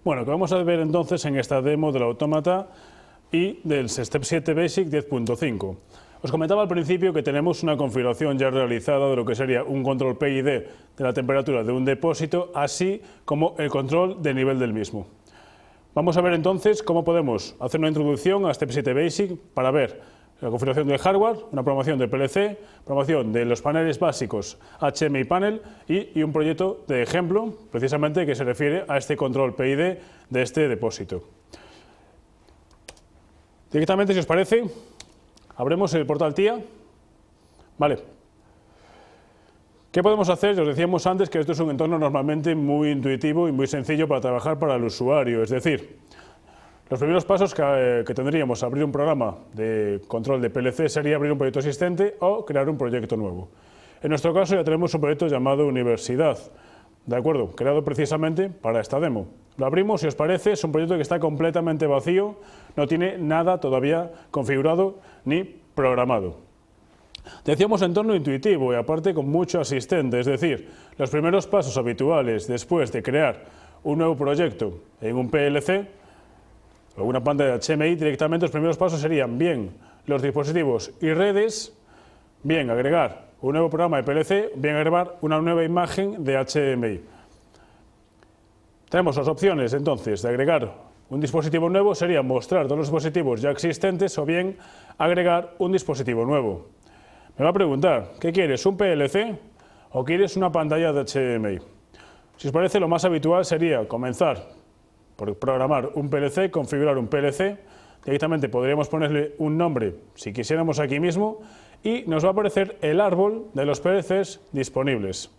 Bueno, que vamos a ver entonces en esta demo del autómata y del Step 7 Basic 10.5. Os comentaba al principio que tenemos una configuración ya realizada de lo que sería un control PID de la temperatura de un depósito, así como el control de nivel del mismo. Vamos a ver entonces cómo podemos hacer una introducción a Step 7 Basic para ver la configuración del hardware, una programación del PLC, programación de los paneles básicos HMI Panel y un proyecto de ejemplo, precisamente que se refiere a este control PID de este depósito. Directamente, si os parece, abrimos el portal TIA. Vale. ¿Qué podemos hacer? Os decíamos antes que esto es un entorno normalmente muy intuitivo y muy sencillo para trabajar para el usuario, es decir, los primeros pasos que tendríamos a abrir un programa de control de PLC sería abrir un proyecto existente o crear un proyecto nuevo. En nuestro caso ya tenemos un proyecto llamado Universidad, ¿de acuerdo? Creado precisamente para esta demo. Lo abrimos, si os parece, es un proyecto que está completamente vacío, no tiene nada todavía configurado ni programado. Decíamos entorno intuitivo y aparte con mucho asistente, es decir, los primeros pasos habituales después de crear un nuevo proyecto en un PLC o una pantalla de HMI, directamente los primeros pasos serían bien los dispositivos y redes, bien agregar un nuevo programa de PLC, bien agregar una nueva imagen de HMI. Tenemos las opciones entonces de agregar un dispositivo nuevo, sería mostrar todos los dispositivos ya existentes o bien agregar un dispositivo nuevo. Me va a preguntar, ¿qué quieres? ¿Un PLC o quieres una pantalla de HMI? Si os parece, lo más habitual sería comenzar por programar un PLC, configurar un PLC, directamente podríamos ponerle un nombre si quisiéramos aquí mismo y nos va a aparecer el árbol de los PLCs disponibles.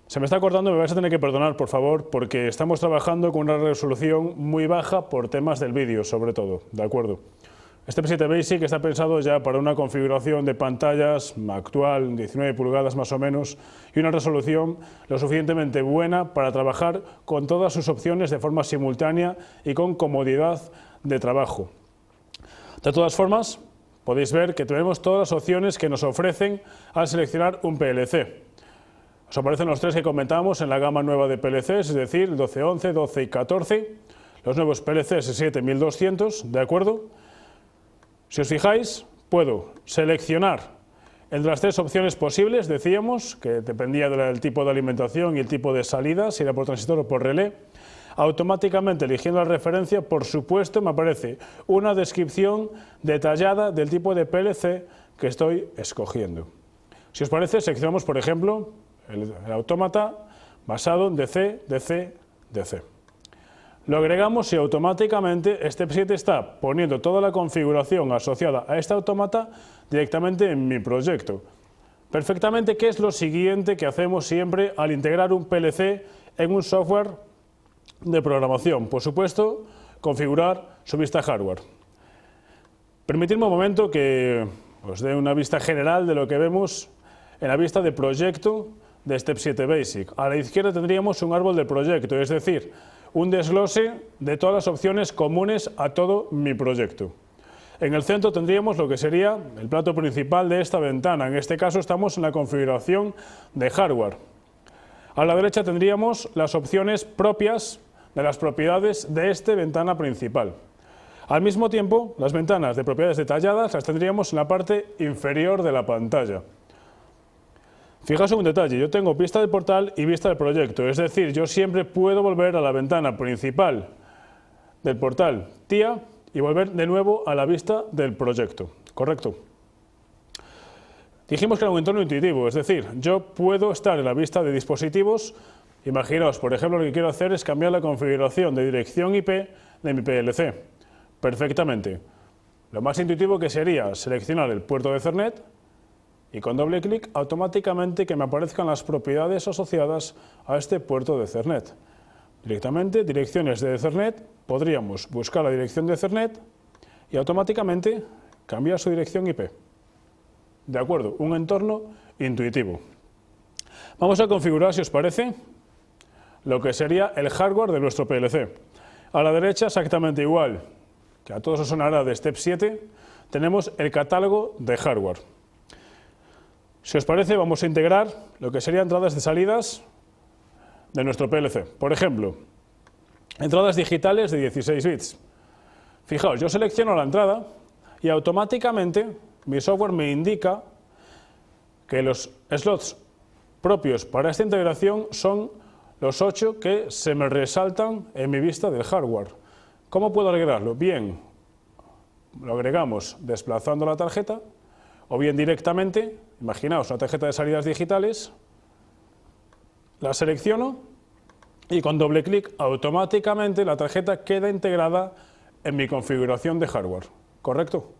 Se me está cortando, me vais a tener que perdonar por favor porque estamos trabajando con una resolución muy baja por temas del vídeo sobre todo, ¿de acuerdo? Step 7 Basic está pensado ya para una configuración de pantallas actual, 19 pulgadas más o menos, y una resolución lo suficientemente buena para trabajar con todas sus opciones de forma simultánea y con comodidad de trabajo. De todas formas, podéis ver que tenemos todas las opciones que nos ofrecen al seleccionar un PLC. Os aparecen los tres que comentamos en la gama nueva de PLCs, es decir, 1211, 12 y 14, los nuevos PLCs 7200, ¿de acuerdo? Si os fijáis, puedo seleccionar entre las tres opciones posibles, decíamos, que dependía del tipo de alimentación y el tipo de salida, si era por transistor o por relé. Automáticamente, eligiendo la referencia, por supuesto, me aparece una descripción detallada del tipo de PLC que estoy escogiendo. Si os parece, seleccionamos, por ejemplo, el autómata basado en DC, DC, DC. Lo agregamos y automáticamente Step 7 está poniendo toda la configuración asociada a este autómata directamente en mi proyecto. Perfectamente, ¿qué es lo siguiente que hacemos siempre al integrar un PLC en un software de programación? Por supuesto, configurar su vista hardware. Permitidme un momento que os dé una vista general de lo que vemos en la vista de proyecto de Step 7 Basic. A la izquierda tendríamos un árbol del proyecto, es decir, un desglose de todas las opciones comunes a todo mi proyecto. En el centro tendríamos lo que sería el plato principal de esta ventana. En este caso estamos en la configuración de hardware. A la derecha tendríamos las opciones propias de las propiedades de esta ventana principal. Al mismo tiempo, las ventanas de propiedades detalladas las tendríamos en la parte inferior de la pantalla. Fijaos en un detalle, yo tengo vista del portal y vista del proyecto, es decir, yo siempre puedo volver a la ventana principal del portal TIA y volver de nuevo a la vista del proyecto, ¿correcto? Dijimos que era un entorno intuitivo, es decir, yo puedo estar en la vista de dispositivos. Imaginaos, por ejemplo, lo que quiero hacer es cambiar la configuración de dirección IP de mi PLC. Perfectamente. Lo más intuitivo que sería seleccionar el puerto de Ethernet y con doble clic automáticamente que me aparezcan las propiedades asociadas a este puerto de Ethernet. Directamente, direcciones de Ethernet, podríamos buscar la dirección de Ethernet y automáticamente cambiar su dirección IP. De acuerdo, un entorno intuitivo. Vamos a configurar, si os parece, lo que sería el hardware de nuestro PLC. A la derecha, exactamente igual, que a todos os sonará de Step 7, tenemos el catálogo de hardware. Si os parece, vamos a integrar lo que serían entradas y salidas de nuestro PLC. Por ejemplo, entradas digitales de 16 bits. Fijaos, yo selecciono la entrada y automáticamente mi software me indica que los slots propios para esta integración son los 8 que se me resaltan en mi vista del hardware. ¿Cómo puedo agregarlo? Bien, lo agregamos desplazando la tarjeta o bien directamente, imaginaos una tarjeta de salidas digitales, la selecciono y con doble clic automáticamente la tarjeta queda integrada en mi configuración de hardware. ¿Correcto?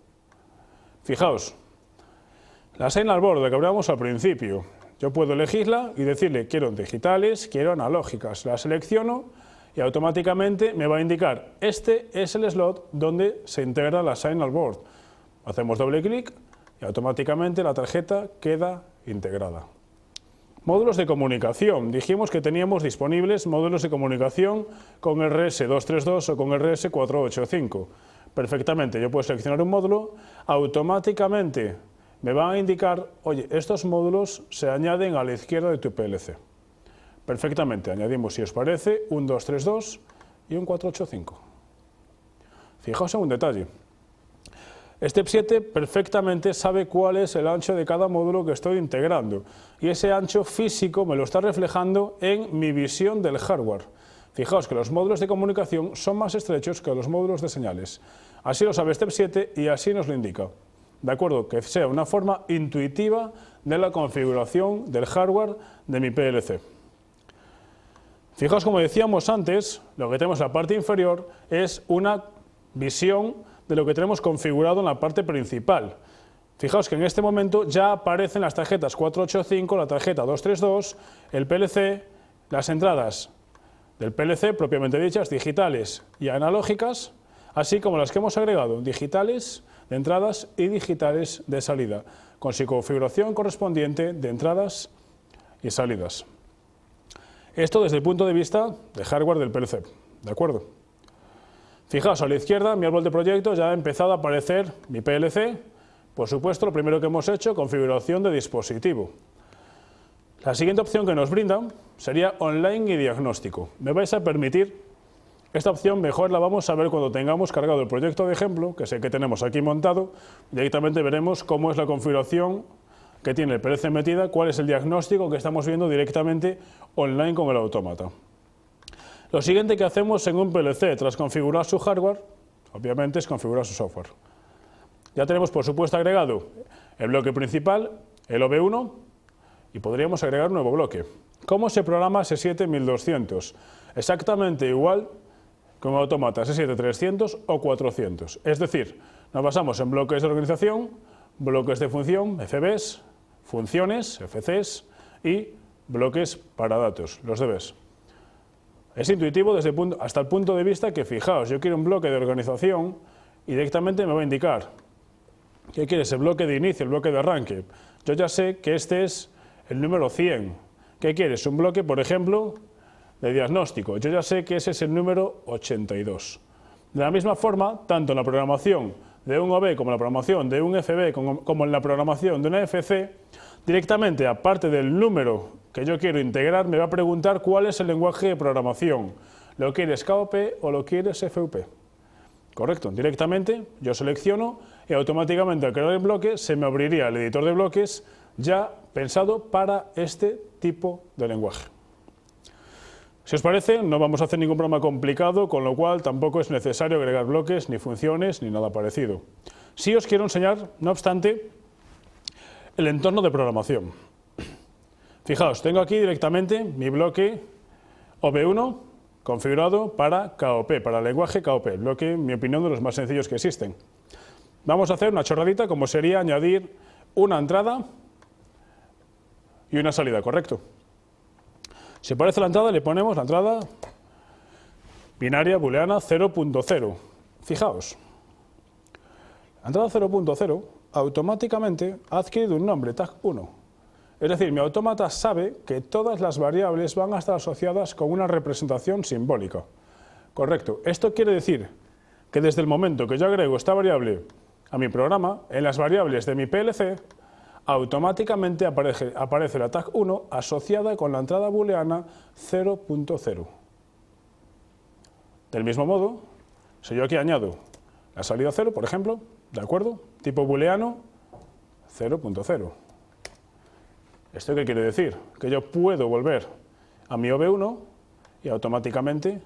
Fijaos, la Signal Board de que hablábamos al principio, yo puedo elegirla y decirle quiero digitales, quiero analógicas. La selecciono y automáticamente me va a indicar este es el slot donde se integra la Signal Board. Hacemos doble clic y automáticamente la tarjeta queda integrada. Módulos de comunicación. Dijimos que teníamos disponibles módulos de comunicación con RS232 o con RS485. Perfectamente, yo puedo seleccionar un módulo, automáticamente me va a indicar, oye, estos módulos se añaden a la izquierda de tu PLC. Perfectamente, añadimos, si os parece, un 232 y un 485. Fijaos en un detalle. Step 7 perfectamente sabe cuál es el ancho de cada módulo que estoy integrando y ese ancho físico me lo está reflejando en mi visión del hardware. Fijaos que los módulos de comunicación son más estrechos que los módulos de señales. Así lo sabe Step 7 y así nos lo indica. De acuerdo, que sea una forma intuitiva de la configuración del hardware de mi PLC. Fijaos, como decíamos antes, lo que tenemos en la parte inferior es una visión de lo que tenemos configurado en la parte principal. Fijaos que en este momento ya aparecen las tarjetas 485, la tarjeta 232, el PLC, las entradas del PLC propiamente dichas, digitales y analógicas, así como las que hemos agregado, digitales de entradas y digitales de salida, con su configuración correspondiente de entradas y salidas. Esto desde el punto de vista de hardware del PLC, ¿de acuerdo? Fijaos, a la izquierda, en mi árbol de proyectos ya ha empezado a aparecer mi PLC. Por supuesto, lo primero que hemos hecho, configuración de dispositivo. La siguiente opción que nos brinda sería online y diagnóstico. Me vais a permitir, esta opción mejor la vamos a ver cuando tengamos cargado el proyecto de ejemplo, que es el que tenemos aquí montado. Directamente veremos cómo es la configuración que tiene el PLC metida, cuál es el diagnóstico que estamos viendo directamente online con el autómata. Lo siguiente que hacemos en un PLC tras configurar su hardware, obviamente, es configurar su software. Ya tenemos, por supuesto, agregado el bloque principal, el OV1, y podríamos agregar un nuevo bloque. ¿Cómo se programa S7-1200? Exactamente igual que un autómata S7-300 o 400. Es decir, nos basamos en bloques de organización, bloques de función, FBs, funciones, FCs, y bloques para datos, los DBs. Es intuitivo hasta el punto de vista que, fijaos, yo quiero un bloque de organización y directamente me va a indicar ¿qué quieres? El bloque de inicio, el bloque de arranque. Yo ya sé que este es el número 100. ¿Qué quieres? Un bloque, por ejemplo, de diagnóstico. Yo ya sé que ese es el número 82. De la misma forma, tanto en la programación de un OV como en la programación de un FB como en la programación de una FC, directamente, aparte del número que yo quiero integrar, me va a preguntar cuál es el lenguaje de programación. ¿Lo quieres KOP o lo quieres FUP? Correcto. Directamente yo selecciono y automáticamente al crear el bloque se me abriría el editor de bloques ya pensado para este tipo de lenguaje. Si os parece, no vamos a hacer ningún programa complicado, con lo cual tampoco es necesario agregar bloques, ni funciones, ni nada parecido. Sí os quiero enseñar, no obstante, el entorno de programación. Fijaos, tengo aquí directamente mi bloque OV1 configurado para KOP, para el lenguaje KOP, bloque, en mi opinión, de los más sencillos que existen. Vamos a hacer una chorradita, como sería añadir una entrada y una salida, ¿correcto? Si aparece la entrada, le ponemos la entrada binaria booleana 0.0. Fijaos, la entrada 0.0 automáticamente ha adquirido un nombre, tag 1. Es decir, mi autómata sabe que todas las variables van a estar asociadas con una representación simbólica. Correcto. Esto quiere decir que desde el momento que yo agrego esta variable a mi programa, en las variables de mi PLC, automáticamente aparece la tag 1 asociada con la entrada booleana 0.0. Del mismo modo, si yo aquí añado la salida 0, por ejemplo, ¿de acuerdo? Tipo booleano 0.0. ¿Esto qué quiere decir? Que yo puedo volver a mi OV1 y automáticamente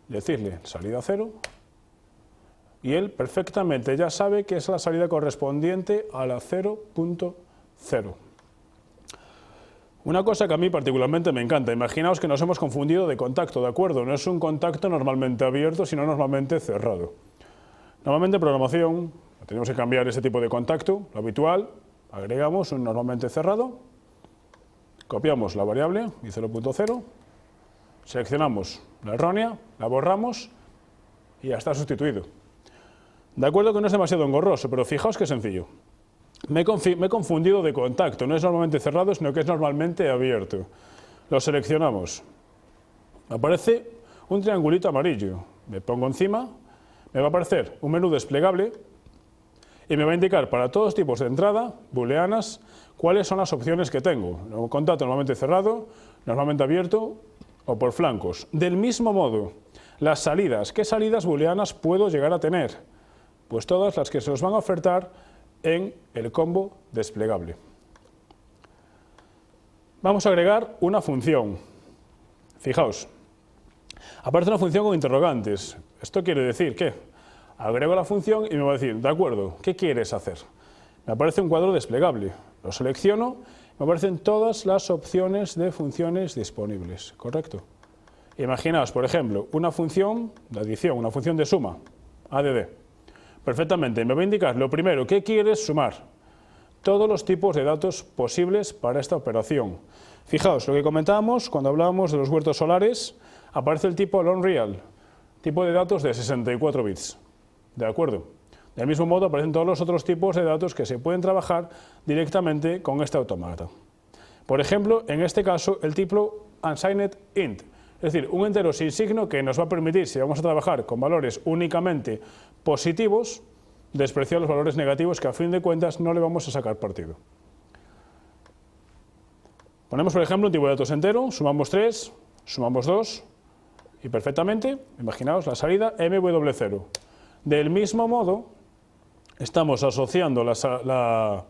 decirle salida 0 y él perfectamente ya sabe que es la salida correspondiente a la 0.0. Una cosa que a mí particularmente me encanta, imaginaos que nos hemos confundido de contacto, ¿de acuerdo? No es un contacto normalmente abierto, sino normalmente cerrado. Normalmente en programación tenemos que cambiar ese tipo de contacto, lo habitual, agregamos un normalmente cerrado, copiamos la variable y 0.0, seleccionamos la errónea, la borramos y ya está sustituido. De acuerdo que no es demasiado engorroso, pero fijaos qué sencillo. Me he confundido de contacto, no es normalmente cerrado, sino que es normalmente abierto. Lo seleccionamos. Aparece un triangulito amarillo. Me pongo encima, me va a aparecer un menú desplegable y me va a indicar para todos tipos de entrada, booleanas, cuáles son las opciones que tengo. Un contacto normalmente cerrado, normalmente abierto o por flancos. Del mismo modo, las salidas. ¿Qué salidas booleanas puedo llegar a tener? Pues todas las que se os van a ofertar en el combo desplegable. Vamos a agregar una función. Fijaos, aparece una función con interrogantes. Esto quiere decir que agrego la función y me va a decir, de acuerdo, ¿qué quieres hacer? Me aparece un cuadro desplegable. Lo selecciono, me aparecen todas las opciones de funciones disponibles. ¿Correcto? Imaginaos, por ejemplo, una función de adición, una función de suma, add. Perfectamente, me va a indicar lo primero, ¿qué quieres sumar? Todos los tipos de datos posibles para esta operación. Fijaos, lo que comentábamos cuando hablábamos de los huertos solares, aparece el tipo long real, tipo de datos de 64 bits. ¿De acuerdo? Del mismo modo aparecen todos los otros tipos de datos que se pueden trabajar directamente con este automata. Por ejemplo, en este caso, el tipo unsigned int, es decir, un entero sin signo que nos va a permitir, si vamos a trabajar con valores únicamente positivos, despreciar los valores negativos que a fin de cuentas no le vamos a sacar partido. Ponemos, por ejemplo, un tipo de datos entero, sumamos 3, sumamos 2 y perfectamente, imaginaos la salida MW0. Del mismo modo, estamos asociando la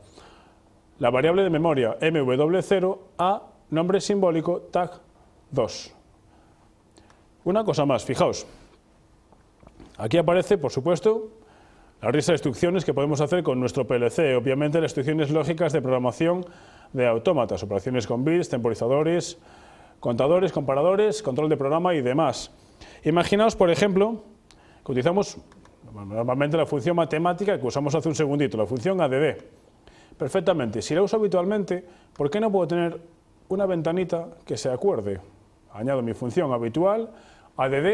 variable de memoria MW0 a nombre simbólico tag 2. Una cosa más, fijaos, aquí aparece, por supuesto, la lista de instrucciones que podemos hacer con nuestro PLC, obviamente las instrucciones lógicas de programación de autómatas, operaciones con bits, temporizadores, contadores, comparadores, control de programa y demás. Imaginaos, por ejemplo, que utilizamos normalmente la función matemática que usamos hace un segundito, la función add. Perfectamente, si la uso habitualmente, ¿por qué no puedo tener una ventanita que se acuerde? Añado mi función habitual, add,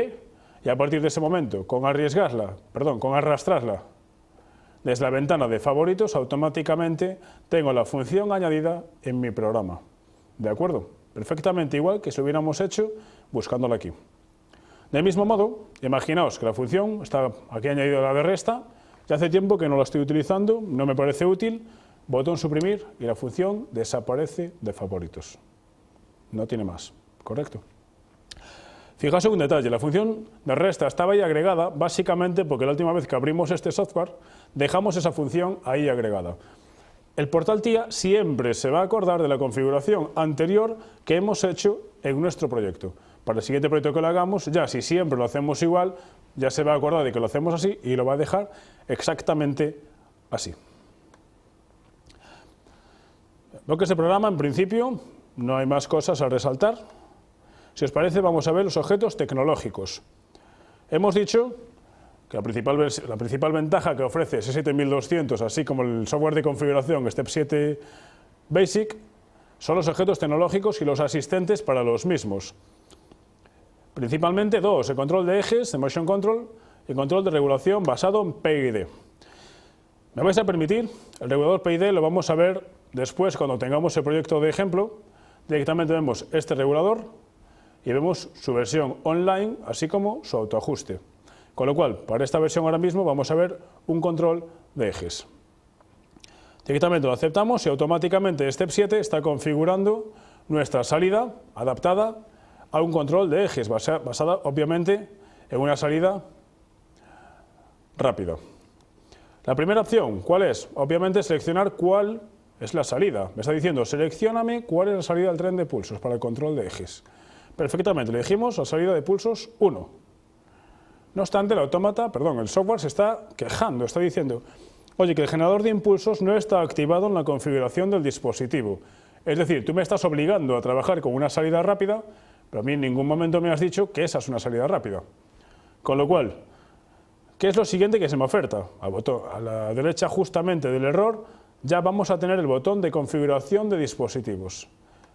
y a partir de ese momento, con arrastrarla desde la ventana de favoritos, automáticamente tengo la función añadida en mi programa. ¿De acuerdo? Perfectamente igual que si lo hubiéramos hecho buscándola aquí. Del mismo modo, imaginaos que la función está aquí añadida a la de resta, ya hace tiempo que no la estoy utilizando, no me parece útil, botón suprimir y la función desaparece de favoritos. No tiene más, ¿correcto? Fijaos en un detalle, la función de resta estaba ahí agregada básicamente porque la última vez que abrimos este software dejamos esa función ahí agregada. El portal TIA siempre se va a acordar de la configuración anterior que hemos hecho en nuestro proyecto. Para el siguiente proyecto que lo hagamos, ya si siempre lo hacemos igual, ya se va a acordar de que lo hacemos así y lo va a dejar exactamente así. Lo que se programa, en principio, no hay más cosas a resaltar. Si os parece, vamos a ver los objetos tecnológicos. Hemos dicho que la principal ventaja que ofrece S7200, así como el software de configuración Step 7 Basic, son los objetos tecnológicos y los asistentes para los mismos. Principalmente dos, el control de ejes, el motion control, y el control de regulación basado en PID. Me vais a permitir, el regulador PID lo vamos a ver después cuando tengamos el proyecto de ejemplo. Directamente vemos este regulador y vemos su versión online, así como su autoajuste. Con lo cual, para esta versión ahora mismo vamos a ver un control de ejes. Directamente lo aceptamos y automáticamente Step 7 está configurando nuestra salida adaptada a un control de ejes, basada obviamente en una salida rápida. La primera opción, ¿cuál es? Obviamente seleccionar cuál es la salida. Me está diciendo, seleccióname cuál es la salida del tren de pulsos para el control de ejes. Perfectamente, le dijimos la salida de pulsos 1. No obstante, el software se está quejando, está diciendo, oye, que el generador de impulsos no está activado en la configuración del dispositivo. Es decir, tú me estás obligando a trabajar con una salida rápida, pero a mí en ningún momento me has dicho que esa es una salida rápida. Con lo cual, ¿qué es lo siguiente que se me oferta? A la derecha justamente del error ya vamos a tener el botón de configuración de dispositivos.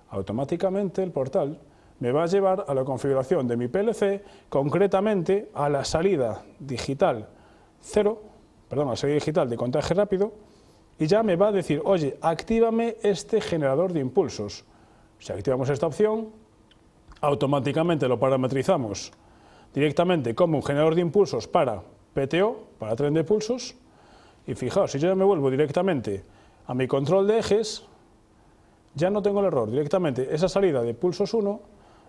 Automáticamente el portal me va a llevar a la configuración de mi PLC, concretamente a la salida digital la salida digital de contaje rápido, y ya me va a decir, oye, actívame este generador de impulsos. Si activamos esta opción, automáticamente lo parametrizamos directamente como un generador de impulsos para PTO, para tren de pulsos, y fijaos, si yo ya me vuelvo directamente a mi control de ejes, ya no tengo el error, directamente esa salida de pulsos 1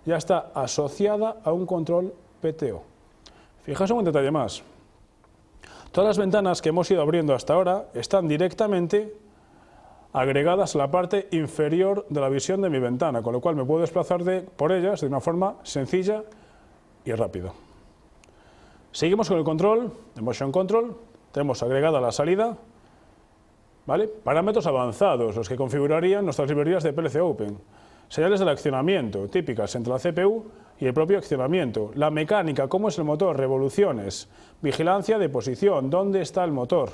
ya está asociada a un control PTO. Fijaos en un detalle más, todas las ventanas que hemos ido abriendo hasta ahora están directamente agregadas a la parte inferior de la visión de mi ventana, con lo cual me puedo desplazar por ellas de una forma sencilla y rápida. Seguimos con el control, el Motion Control, tenemos agregada la salida, ¿vale? Parámetros avanzados, los que configurarían nuestras librerías de PLC Open, señales del accionamiento, típicas entre la CPU y el propio accionamiento, la mecánica, cómo es el motor, revoluciones, vigilancia de posición, dónde está el motor,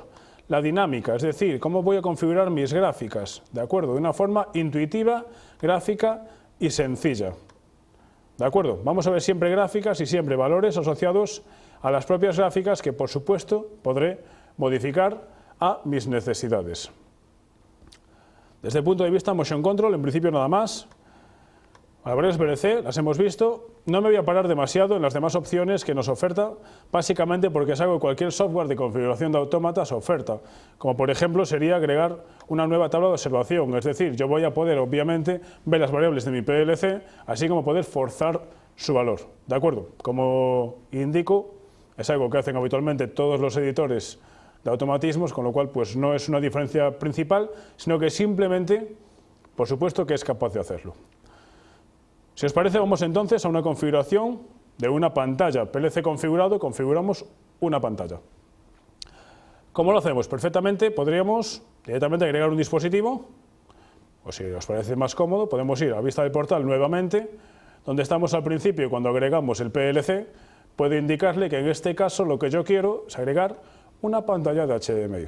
la dinámica, es decir, cómo voy a configurar mis gráficas, ¿de acuerdo? De una forma intuitiva, gráfica y sencilla. ¿De acuerdo? Vamos a ver siempre gráficas y siempre valores asociados a las propias gráficas que, por supuesto, podré modificar a mis necesidades. Desde el punto de vista Motion Control, en principio nada más. Las variables PLC las hemos visto. No me voy a parar demasiado en las demás opciones que nos oferta, básicamente porque es algo que cualquier software de configuración de autómatas oferta, como por ejemplo sería agregar una nueva tabla de observación, es decir, yo voy a poder obviamente ver las variables de mi PLC, así como poder forzar su valor, ¿de acuerdo? Como indico, es algo que hacen habitualmente todos los editores de automatismos, con lo cual pues no es una diferencia principal, sino que simplemente, por supuesto que es capaz de hacerlo. Si os parece, vamos entonces a una configuración de una pantalla. PLC configurado, configuramos una pantalla. ¿Cómo lo hacemos? Perfectamente podríamos directamente agregar un dispositivo, o si os parece más cómodo, podemos ir a vista del portal nuevamente, donde estamos al principio cuando agregamos el PLC, puedo indicarle que en este caso lo que yo quiero es agregar una pantalla de HDMI.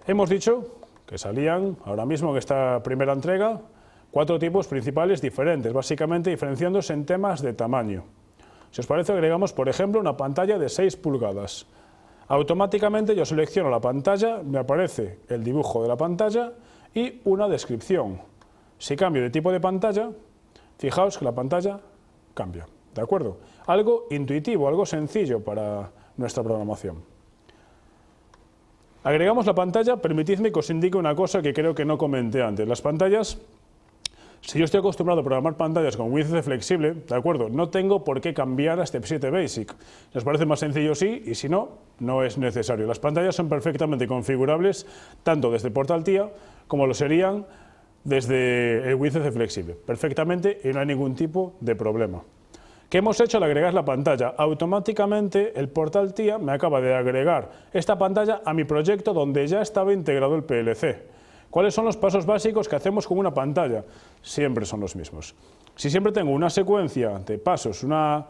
Hemos dicho que salían ahora mismo en esta primera entrega 4 tipos principales diferentes, básicamente diferenciándose en temas de tamaño. Si os parece, agregamos, por ejemplo, una pantalla de 6 pulgadas. Automáticamente yo selecciono la pantalla, me aparece el dibujo de la pantalla y una descripción. Si cambio de tipo de pantalla, fijaos que la pantalla cambia, ¿de acuerdo? Algo intuitivo, algo sencillo para nuestra programación. Agregamos la pantalla, permitidme que os indique una cosa que creo que no comenté antes. Las pantallas, si yo estoy acostumbrado a programar pantallas con WinCC flexible, ¿de acuerdo? No tengo por qué cambiar a Step 7 Basic. Si os parece más sencillo, sí, y si no, no es necesario. Las pantallas son perfectamente configurables tanto desde Portal TIA como lo serían desde el WinCC flexible. Perfectamente y no hay ningún tipo de problema. ¿Qué hemos hecho al agregar la pantalla? Automáticamente el Portal TIA me acaba de agregar esta pantalla a mi proyecto donde ya estaba integrado el PLC. ¿Cuáles son los pasos básicos que hacemos con una pantalla? Siempre son los mismos. Si siempre tengo una secuencia de pasos, una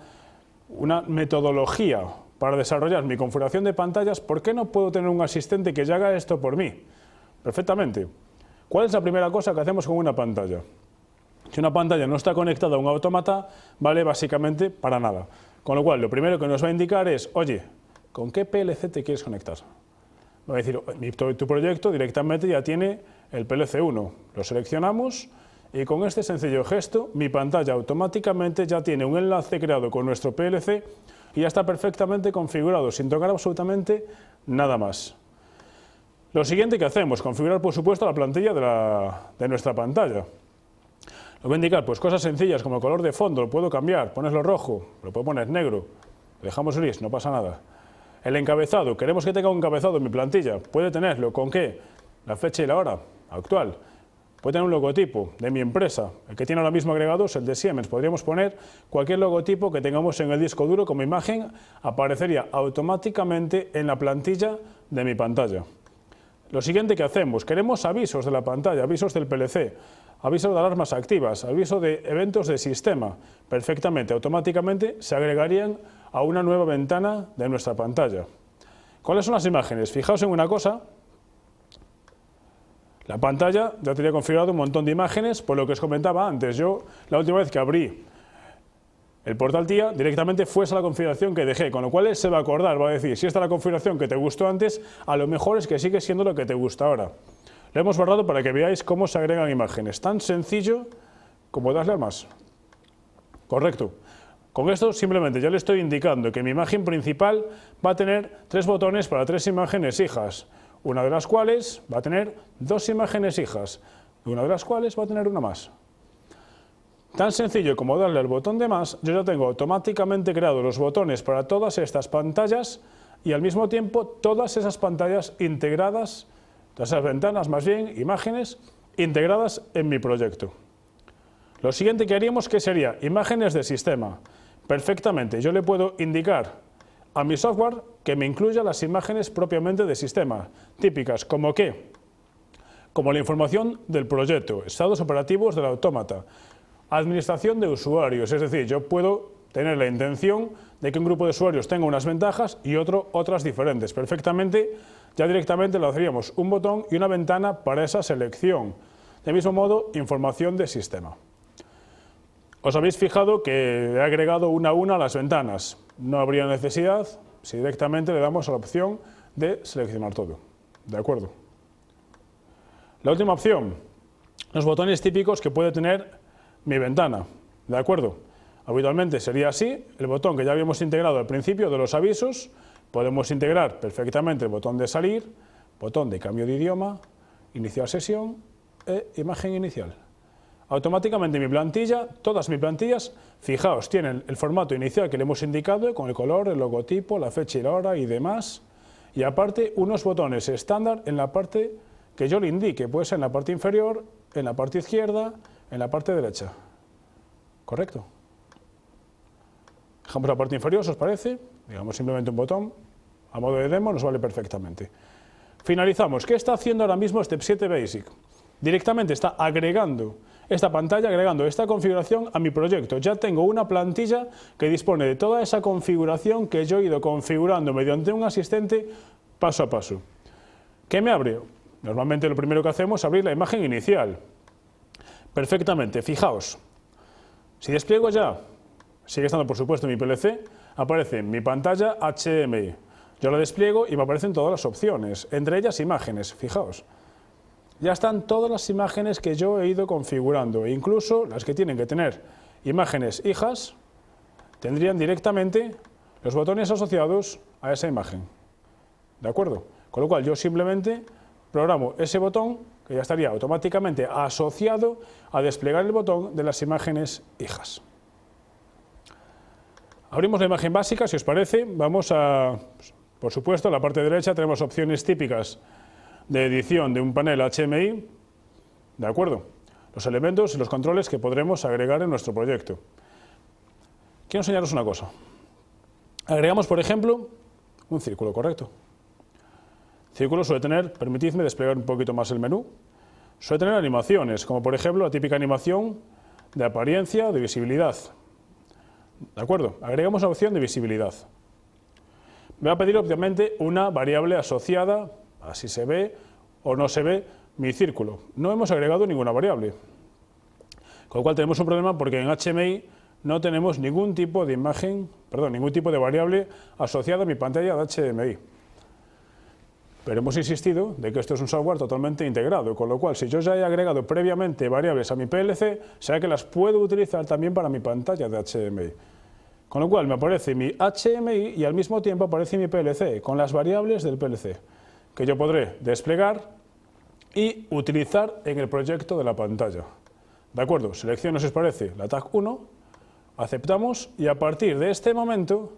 metodología para desarrollar mi configuración de pantallas, ¿por qué no puedo tener un asistente que ya haga esto por mí? Perfectamente. ¿Cuál es la primera cosa que hacemos con una pantalla? Si una pantalla no está conectada a un autómata, vale básicamente para nada. Con lo cual, lo primero que nos va a indicar es, oye, ¿con qué PLC te quieres conectar? Va a decir, tu proyecto directamente ya tiene el PLC 1. Lo seleccionamos y con este sencillo gesto, mi pantalla automáticamente ya tiene un enlace creado con nuestro PLC y ya está perfectamente configurado, sin tocar absolutamente nada más. Lo siguiente que hacemos, configurar por supuesto la plantilla de nuestra pantalla. Lo voy a indicar, pues cosas sencillas como el color de fondo, lo puedo cambiar, ponerlo rojo, lo puedo poner negro, lo dejamos gris, no pasa nada. El encabezado, queremos que tenga un encabezado en mi plantilla, puede tenerlo, ¿con qué? La fecha y la hora actual. Puede tener un logotipo de mi empresa, el que tiene ahora mismo agregado es el de Siemens. Podríamos poner cualquier logotipo que tengamos en el disco duro como imagen, aparecería automáticamente en la plantilla de mi pantalla. Lo siguiente que hacemos, queremos avisos de la pantalla, avisos del PLC, avisos de alarmas activas, aviso de eventos de sistema. Perfectamente, automáticamente se agregarían a una nueva ventana de nuestra pantalla. ¿Cuáles son las imágenes? Fijaos en una cosa. La pantalla ya tenía configurado un montón de imágenes, por lo que os comentaba antes. Yo, la última vez que abrí el portal TIA, directamente fue esa la configuración que dejé, con lo cual él se va a acordar, va a decir, si esta es la configuración que te gustó antes, a lo mejor es que sigue siendo lo que te gusta ahora. Lo hemos borrado para que veáis cómo se agregan imágenes. Tan sencillo como darle al más. Correcto. Con esto simplemente ya le estoy indicando que mi imagen principal va a tener 3 botones para 3 imágenes hijas, una de las cuales va a tener 2 imágenes hijas, y una de las cuales va a tener una más. Tan sencillo como darle al botón de más, yo ya tengo automáticamente creado los botones para todas estas pantallas y al mismo tiempo todas esas pantallas integradas, todas esas ventanas más bien, imágenes, integradas en mi proyecto. Lo siguiente que haríamos, ¿qué sería? Imágenes de sistema. Perfectamente, yo le puedo indicar a mi software que me incluya las imágenes propiamente de sistema, típicas, ¿como qué? Como la información del proyecto, estados operativos del autómata, administración de usuarios, es decir, yo puedo tener la intención de que un grupo de usuarios tenga unas ventajas y otro otras diferentes. Perfectamente, ya directamente le haríamos un botón y una ventana para esa selección. De mismo modo, información de sistema. Os habéis fijado que he agregado una a una las ventanas. No habría necesidad si directamente le damos a la opción de seleccionar todo. ¿De acuerdo? La última opción, los botones típicos que puede tener mi ventana. ¿De acuerdo? Habitualmente sería así, el botón que ya habíamos integrado al principio de los avisos, podemos integrar perfectamente el botón de salir, botón de cambio de idioma, iniciar sesión e imagen inicial. Automáticamente mi plantilla, todas mis plantillas, fijaos, tienen el formato inicial que le hemos indicado con el color, el logotipo, la fecha y la hora y demás, y aparte unos botones estándar en la parte que yo le indique, puede ser en la parte inferior, en la parte izquierda, en la parte derecha. ¿Correcto? Dejamos la parte inferior, ¿os parece? Digamos simplemente un botón, a modo de demo nos vale perfectamente. Finalizamos. ¿Qué está haciendo ahora mismo Step 7 Basic? Directamente está agregando esta pantalla, agregando esta configuración a mi proyecto. Ya tengo una plantilla que dispone de toda esa configuración que yo he ido configurando mediante un asistente paso a paso. ¿Qué me abre? Normalmente lo primero que hacemos es abrir la imagen inicial. Perfectamente, fijaos. Si despliego ya, sigue estando por supuesto en mi PLC, aparece mi pantalla HDMI. Yo la despliego y me aparecen todas las opciones, entre ellas imágenes, fijaos. Ya están todas las imágenes que yo he ido configurando, e incluso las que tienen que tener imágenes hijas, tendrían directamente los botones asociados a esa imagen. ¿De acuerdo? Con lo cual yo simplemente programo ese botón que ya estaría automáticamente asociado a desplegar el botón de las imágenes hijas. Abrimos la imagen básica, si os parece. Vamos a, por supuesto, a la parte derecha tenemos opciones típicas de edición de un panel HMI, ¿de acuerdo? Los elementos y los controles que podremos agregar en nuestro proyecto. Quiero enseñaros una cosa. Agregamos, por ejemplo, un círculo, ¿correcto? El círculo suele tener, permitidme desplegar un poquito más el menú, suele tener animaciones, como por ejemplo la típica animación de apariencia, de visibilidad. ¿De acuerdo? Agregamos la opción de visibilidad. Me va a pedir obviamente una variable asociada, así se ve o no se ve mi círculo. No hemos agregado ninguna variable. Con lo cual tenemos un problema porque en HMI no tenemos ningún tipo de imagen, ningún tipo de variable asociada a mi pantalla de HDMI. Pero hemos insistido de que esto es un software totalmente integrado, con lo cual si yo ya he agregado previamente variables a mi PLC, será que las puedo utilizar también para mi pantalla de HDMI. Con lo cual me aparece mi HDMI y al mismo tiempo aparece mi PLC, con las variables del PLC. que yo podré desplegar y utilizar en el proyecto de la pantalla. ¿De acuerdo? Selecciono, si os parece, la tag 1, aceptamos y a partir de este momento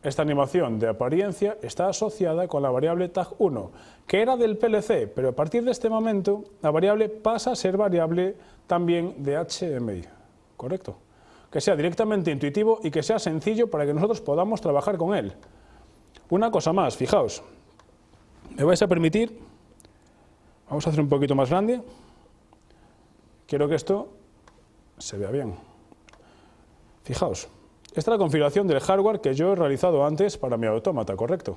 esta animación de apariencia está asociada con la variable tag1, que era del PLC, pero a partir de este momento la variable pasa a ser variable también de HMI. ¿Correcto? Que sea directamente intuitivo y que sea sencillo para que nosotros podamos trabajar con él. Una cosa más, fijaos, me vais a permitir, vamos a hacer un poquito más grande, quiero que esto se vea bien. Fijaos. Esta es la configuración del hardware que yo he realizado antes para mi autómata, ¿correcto?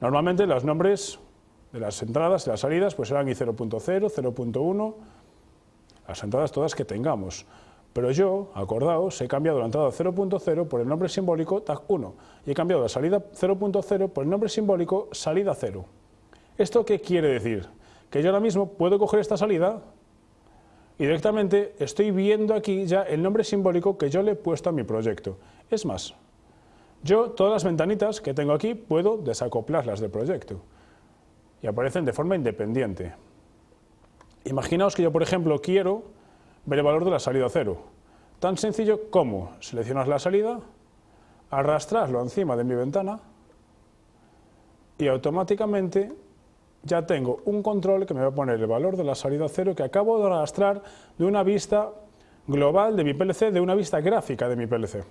Normalmente los nombres de las entradas y las salidas pues serán I0.0, 0.1, las entradas todas que tengamos. Pero yo, acordaos, he cambiado la entrada 0.0 por el nombre simbólico tag1 y he cambiado la salida 0.0 por el nombre simbólico salida 0. ¿Esto qué quiere decir? Que yo ahora mismo puedo coger esta salida y directamente estoy viendo aquí ya el nombre simbólico que yo le he puesto a mi proyecto. Es más, yo todas las ventanitas que tengo aquí puedo desacoplarlas del proyecto y aparecen de forma independiente. Imaginaos que yo, por ejemplo, quiero ver el valor de la salida 0. Tan sencillo como seleccionar la salida, arrastrarlo encima de mi ventana y automáticamente ya tengo un control que me va a poner el valor de la salida 0 que acabo de arrastrar de una vista global de mi PLC, de una vista gráfica de mi PLC.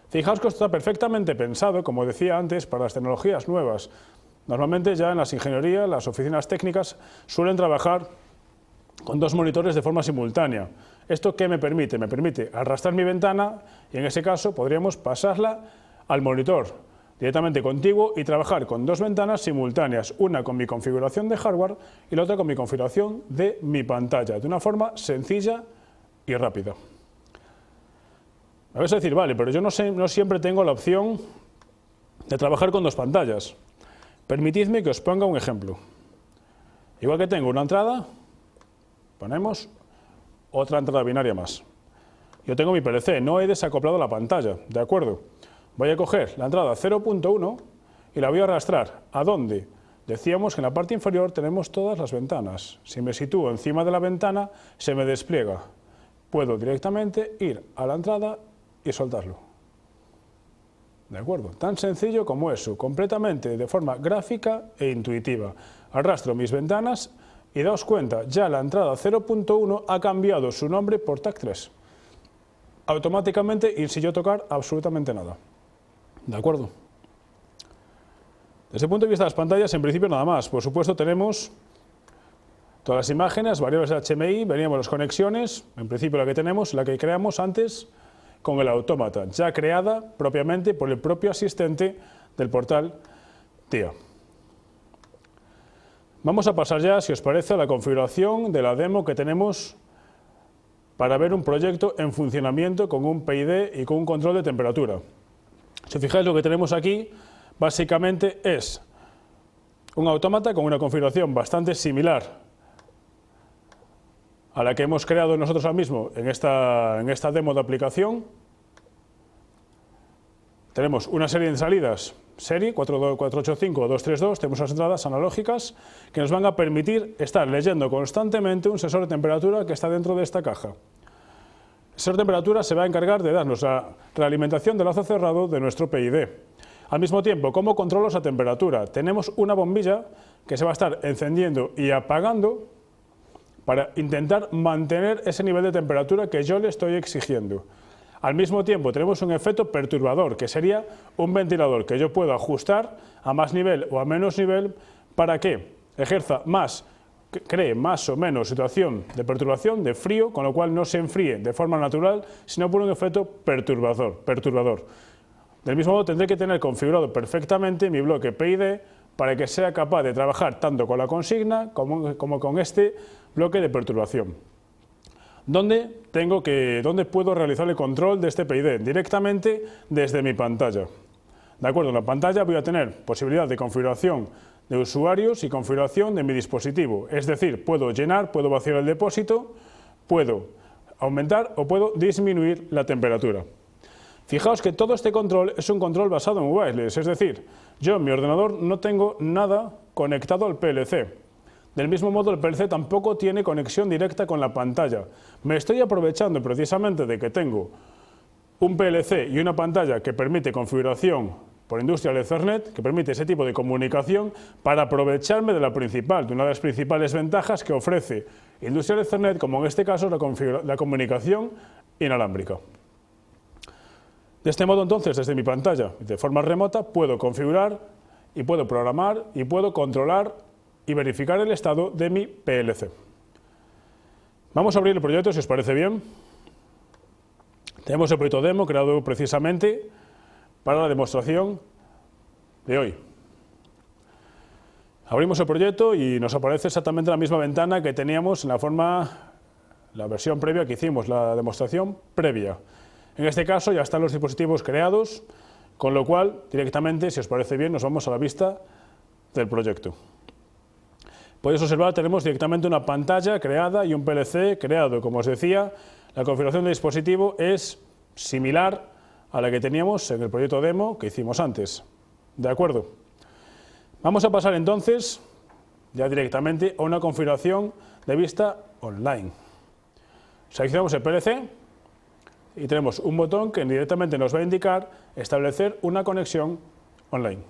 Fijaos que esto está perfectamente pensado, como decía antes, para las tecnologías nuevas. Normalmente ya en las ingenierías, las oficinas técnicas suelen trabajar con dos monitores de forma simultánea. ¿Esto qué me permite? Me permite arrastrar mi ventana y en ese caso podríamos pasarla al monitor directamente contiguo y trabajar con dos ventanas simultáneas, una con mi configuración de hardware y la otra con mi configuración de mi pantalla, de una forma sencilla y rápida. Me vais a decir, vale, pero yo no siempre tengo la opción de trabajar con dos pantallas. Permitidme que os ponga un ejemplo. Igual que tengo una entrada, ponemos otra entrada binaria más. Yo tengo mi PLC, no he desacoplado la pantalla, ¿de acuerdo? Voy a coger la entrada 0.1 y la voy a arrastrar. ¿A dónde? Decíamos que en la parte inferior tenemos todas las ventanas. Si me sitúo encima de la ventana, se me despliega. Puedo directamente ir a la entrada y soltarlo. ¿De acuerdo? Tan sencillo como eso, completamente de forma gráfica e intuitiva. Arrastro mis ventanas y daos cuenta, ya la entrada 0.1 ha cambiado su nombre por tag 3. Automáticamente y sin yo tocar absolutamente nada. ¿De acuerdo? Desde el punto de vista de las pantallas, en principio nada más. Por supuesto tenemos todas las imágenes, variables de HMI, veníamos las conexiones, en principio la que tenemos, la que creamos antes con el autómata, ya creada propiamente por el propio asistente del portal TIA. Vamos a pasar ya, si os parece, a la configuración de la demo que tenemos para ver un proyecto en funcionamiento con un PID y con un control de temperatura. Si os fijáis, lo que tenemos aquí básicamente es un autómata con una configuración bastante similar a la que hemos creado nosotros ahora mismo en esta demo de aplicación. Tenemos una serie de salidas, serie 485-232, tenemos las entradas analógicas que nos van a permitir estar leyendo constantemente un sensor de temperatura que está dentro de esta caja. El sensor de temperatura se va a encargar de darnos la realimentación del lazo cerrado de nuestro PID. Al mismo tiempo, ¿cómo controlo esa temperatura? Tenemos una bombilla que se va a estar encendiendo y apagando para intentar mantener ese nivel de temperatura que yo le estoy exigiendo. Al mismo tiempo tenemos un efecto perturbador, que sería un ventilador que yo puedo ajustar a más nivel o a menos nivel para que ejerza más, cree más o menos situación de perturbación, de frío, con lo cual no se enfríe de forma natural, sino por un efecto perturbador. Del mismo modo tendré que tener configurado perfectamente mi bloque PID para que sea capaz de trabajar tanto con la consigna como con este bloque de perturbación. ¿Dónde puedo realizar el control de este PID? Directamente desde mi pantalla. De acuerdo, en la pantalla voy a tener posibilidad de configuración de usuarios y configuración de mi dispositivo. Es decir, puedo llenar, puedo vaciar el depósito, puedo aumentar o puedo disminuir la temperatura. Fijaos que todo este control es un control basado en wireless, es decir, yo en mi ordenador no tengo nada conectado al PLC. Del mismo modo, el PLC tampoco tiene conexión directa con la pantalla. Me estoy aprovechando precisamente de que tengo un PLC y una pantalla que permite configuración por Industrial Ethernet, que permite ese tipo de comunicación, para aprovecharme de la principal, de una de las principales ventajas que ofrece Industrial Ethernet, como en este caso la comunicación inalámbrica. De este modo, entonces, desde mi pantalla, de forma remota, puedo configurar y puedo programar y puedo controlar y verificar el estado de mi PLC. Vamos a abrir el proyecto, si os parece bien. Tenemos el proyecto demo creado precisamente para la demostración de hoy. Abrimos el proyecto y nos aparece exactamente la misma ventana que teníamos en la versión previa que hicimos, la demostración previa. En este caso ya están los dispositivos creados, con lo cual directamente, si os parece bien, nos vamos a la vista del proyecto. Podéis observar, tenemos directamente una pantalla creada y un PLC creado. Como os decía, la configuración del dispositivo es similar a la que teníamos en el proyecto demo que hicimos antes. ¿De acuerdo? Vamos a pasar entonces ya directamente a una configuración de vista online. Seleccionamos el PLC y tenemos un botón que directamente nos va a indicar establecer una conexión online.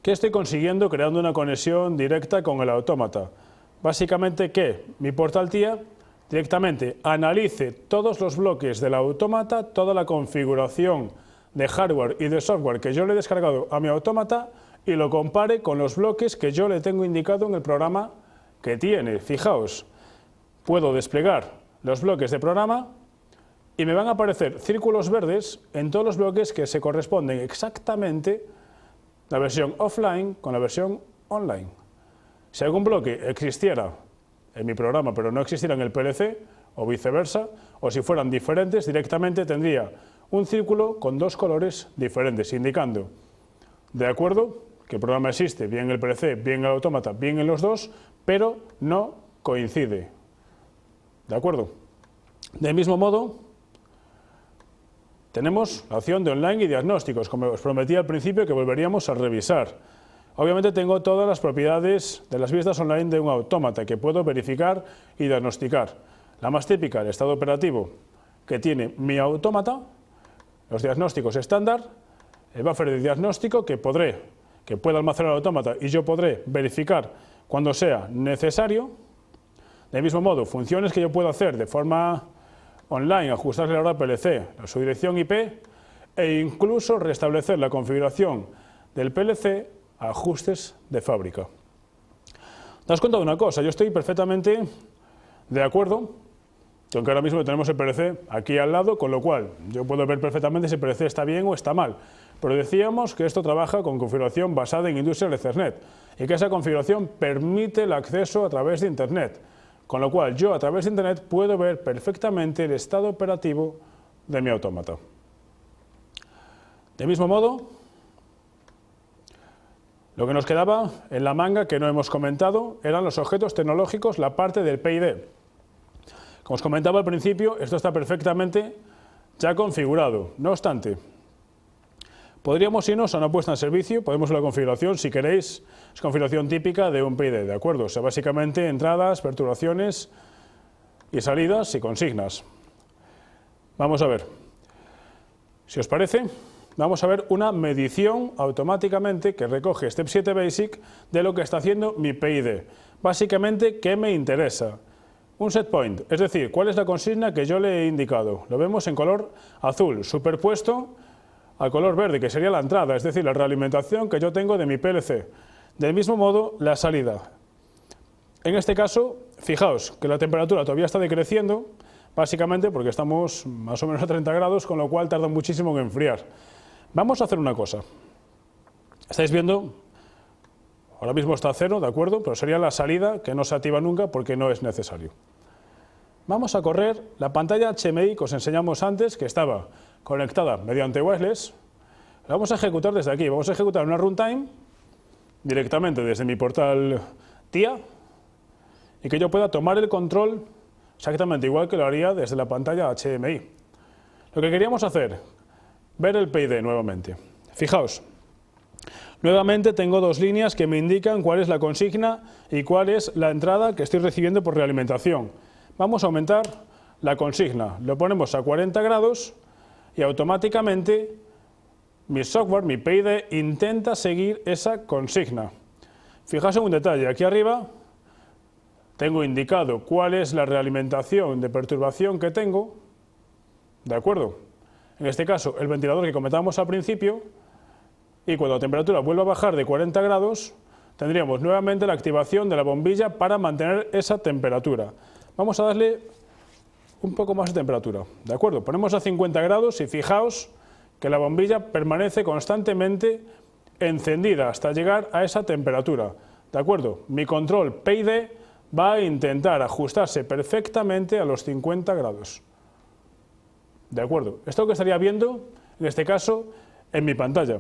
¿Qué estoy consiguiendo creando una conexión directa con el autómata? Básicamente que mi portal TIA directamente analice todos los bloques del autómata, toda la configuración de hardware y de software que yo le he descargado a mi autómata y lo compare con los bloques que yo le tengo indicado en el programa que tiene. Fijaos, puedo desplegar los bloques de programa y me van a aparecer círculos verdes en todos los bloques que se corresponden exactamente la versión offline con la versión online. Si algún bloque existiera en mi programa pero no existiera en el PLC o viceversa, o si fueran diferentes, directamente tendría un círculo con dos colores diferentes, indicando, de acuerdo, que el programa existe bien en el PLC, bien en el autómata, bien en los dos, pero no coincide. ¿De acuerdo? Del mismo modo, tenemos la opción de online y diagnósticos, como os prometí al principio que volveríamos a revisar. Obviamente tengo todas las propiedades de las vistas online de un autómata que puedo verificar y diagnosticar. La más típica, el estado operativo que tiene mi autómata, los diagnósticos estándar, el buffer de diagnóstico que pueda almacenar el autómata y yo podré verificar cuando sea necesario. Del mismo modo, funciones que yo puedo hacer de forma online, ajustarle la hora PLC, su dirección IP e incluso restablecer la configuración del PLC a ajustes de fábrica. ¿Te das cuenta de una cosa? Yo estoy perfectamente de acuerdo con que ahora mismo tenemos el PLC aquí al lado, con lo cual yo puedo ver perfectamente si el PLC está bien o está mal. Pero decíamos que esto trabaja con configuración basada en Industrial Ethernet y que esa configuración permite el acceso a través de Internet. Con lo cual yo a través de Internet puedo ver perfectamente el estado operativo de mi autómata. De mismo modo, lo que nos quedaba en la manga que no hemos comentado eran los objetos tecnológicos, la parte del PID. Como os comentaba al principio, esto está perfectamente ya configurado. No obstante, podríamos irnos a una puesta en servicio, podemos ver la configuración, si queréis, es configuración típica de un PID, ¿de acuerdo? O sea, básicamente entradas, perturbaciones y salidas y consignas. Vamos a ver. Si os parece, vamos a ver una medición automáticamente que recoge Step 7 Basic de lo que está haciendo mi PID. Básicamente, ¿qué me interesa? Un set point, es decir, cuál es la consigna que yo le he indicado. Lo vemos en color azul, superpuesto al color verde, que sería la entrada, es decir, la realimentación que yo tengo de mi PLC. Del mismo modo, la salida. En este caso, fijaos que la temperatura todavía está decreciendo, básicamente porque estamos más o menos a 30 grados, con lo cual tarda muchísimo en enfriar. Vamos a hacer una cosa. Estáis viendo, ahora mismo está a 0, ¿de acuerdo? Pero sería la salida, que no se activa nunca porque no es necesario. Vamos a correr la pantalla HMI que os enseñamos antes, que estaba conectada mediante wireless. La vamos a ejecutar desde aquí. Vamos a ejecutar una runtime directamente desde mi portal TIA. y que yo pueda tomar el control exactamente igual que lo haría desde la pantalla HDMI. Lo que queríamos hacer, ver el PID nuevamente. Fijaos, nuevamente tengo dos líneas que me indican cuál es la consigna y cuál es la entrada que estoy recibiendo por realimentación. Vamos a aumentar la consigna, lo ponemos a 40 grados y automáticamente mi software, mi PID, intenta seguir esa consigna. Fijaos en un detalle, aquí arriba tengo indicado cuál es la realimentación de perturbación que tengo, ¿de acuerdo? En este caso, el ventilador que comentábamos al principio, y cuando la temperatura vuelva a bajar de 40 grados, tendríamos nuevamente la activación de la bombilla para mantener esa temperatura. Vamos a darle un poco más de temperatura, ¿de acuerdo? Ponemos a 50 grados y fijaos que la bombilla permanece constantemente encendida hasta llegar a esa temperatura, ¿de acuerdo? Mi control PID va a intentar ajustarse perfectamente a los 50 grados. ¿De acuerdo? Esto que estaría viendo, en este caso, en mi pantalla.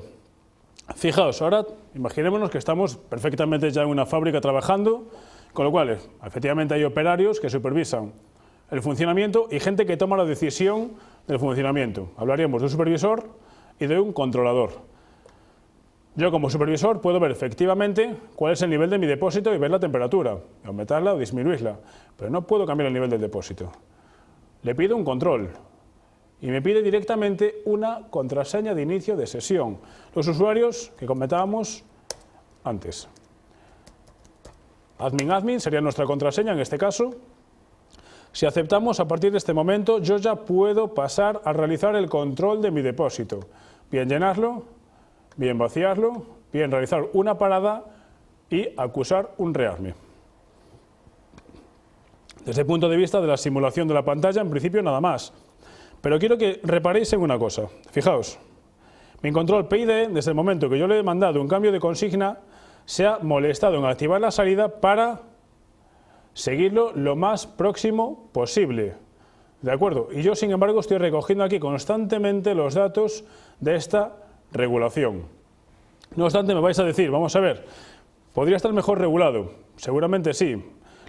Fijaos, ahora imaginémonos que estamos perfectamente ya en una fábrica trabajando, con lo cual, efectivamente hay operarios que supervisan el funcionamiento y gente que toma la decisión del funcionamiento. Hablaríamos de un supervisor y de un controlador. Yo como supervisor puedo ver efectivamente cuál es el nivel de mi depósito y ver la temperatura, aumentarla o disminuirla, pero no puedo cambiar el nivel del depósito. Le pido un control y me pide directamente una contraseña de inicio de sesión. Los usuarios que comentábamos antes. Admin sería nuestra contraseña en este caso. Si aceptamos, a partir de este momento yo ya puedo pasar a realizar el control de mi depósito. Bien llenarlo, bien vaciarlo, bien realizar una parada y acusar un rearme. Desde el punto de vista de la simulación de la pantalla, en principio nada más. Pero quiero que reparéis en una cosa. Fijaos, mi control PID, desde el momento que yo le he mandado un cambio de consigna, se ha molestado en activar la salida para seguirlo lo más próximo posible. ¿De acuerdo? Y yo, sin embargo, estoy recogiendo aquí constantemente los datos de esta regulación. No obstante, me vais a decir, vamos a ver, ¿podría estar mejor regulado? Seguramente sí.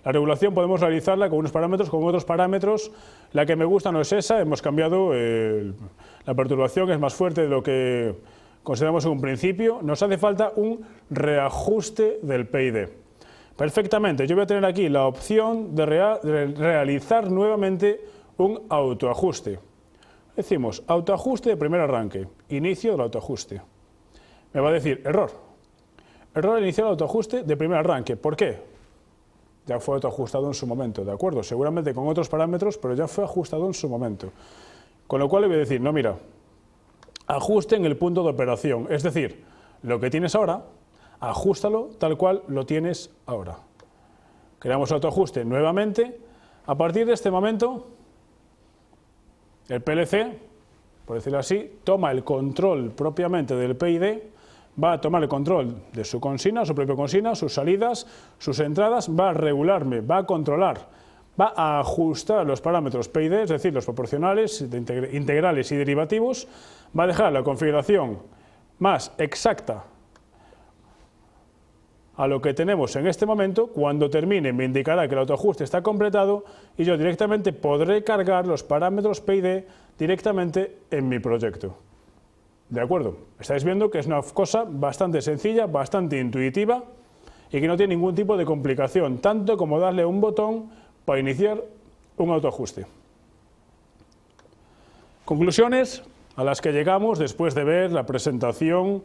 La regulación podemos realizarla con unos parámetros, con otros parámetros. La que me gusta no es esa, hemos cambiado, la perturbación es más fuerte de lo que consideramos en un principio. Nos hace falta un reajuste del PID. Perfectamente, yo voy a tener aquí la opción de realizar nuevamente un autoajuste. Decimos autoajuste de primer arranque, inicio del autoajuste. Me va a decir error. Error al iniciar el autoajuste de primer arranque. ¿Por qué? Ya fue autoajustado en su momento, ¿de acuerdo? Seguramente con otros parámetros, pero ya fue ajustado en su momento. Con lo cual le voy a decir, no, mira, ajuste en el punto de operación. Es decir, lo que tienes ahora, ajústalo tal cual lo tienes ahora. Creamos autoajuste nuevamente. A partir de este momento, el PLC, por decirlo así, toma el control propiamente del PID, va a tomar el control de su consigna, su propia consigna, sus salidas, sus entradas, va a regularme, va a controlar, va a ajustar los parámetros PID, es decir, los proporcionales, integrales y derivativos, va a dejar la configuración más exacta a lo que tenemos en este momento. Cuando termine me indicará que el autoajuste está completado y yo directamente podré cargar los parámetros PID directamente en mi proyecto. ¿De acuerdo? Estáis viendo que es una cosa bastante sencilla, bastante intuitiva y que no tiene ningún tipo de complicación, tanto como darle un botón para iniciar un autoajuste. Conclusiones a las que llegamos después de ver la presentación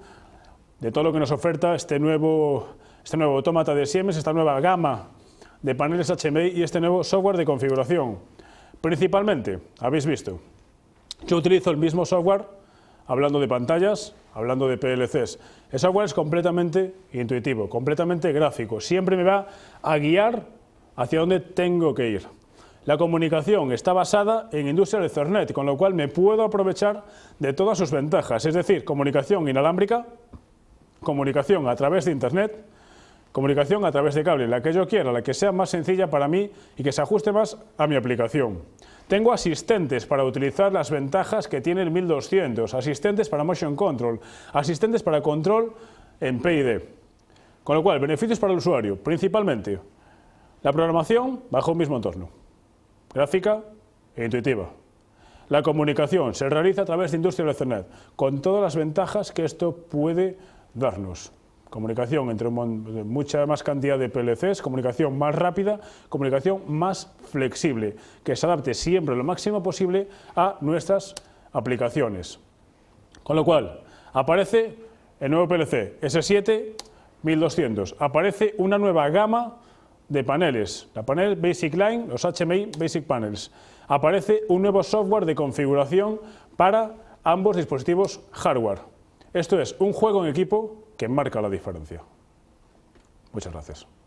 de todo lo que nos oferta este nuevo autómata de Siemens, esta nueva gama de paneles HMI y este nuevo software de configuración. Principalmente, habéis visto, yo utilizo el mismo software hablando de pantallas, hablando de PLCs. El software es completamente intuitivo, completamente gráfico. Siempre me va a guiar hacia dónde tengo que ir. La comunicación está basada en Industrial Ethernet, con lo cual me puedo aprovechar de todas sus ventajas. Es decir, comunicación inalámbrica, comunicación a través de Internet, comunicación a través de cable, la que yo quiera, la que sea más sencilla para mí y que se ajuste más a mi aplicación. Tengo asistentes para utilizar las ventajas que tiene el 1200, asistentes para motion control, asistentes para control en PID. Con lo cual, beneficios para el usuario, principalmente La programación bajo un mismo entorno, gráfica e intuitiva. La comunicación se realiza a través de Industrial Ethernet, con todas las ventajas que esto puede darnos. Comunicación entre mucha más cantidad de PLCs, comunicación más rápida, comunicación más flexible, que se adapte siempre lo máximo posible a nuestras aplicaciones. Con lo cual, aparece el nuevo PLC S7 1200, aparece una nueva gama de paneles, la panel Basic Line, los HMI Basic Panels. Aparece un nuevo software de configuración para ambos dispositivos hardware. Esto es un juego en equipo que marca la diferencia. Muchas gracias.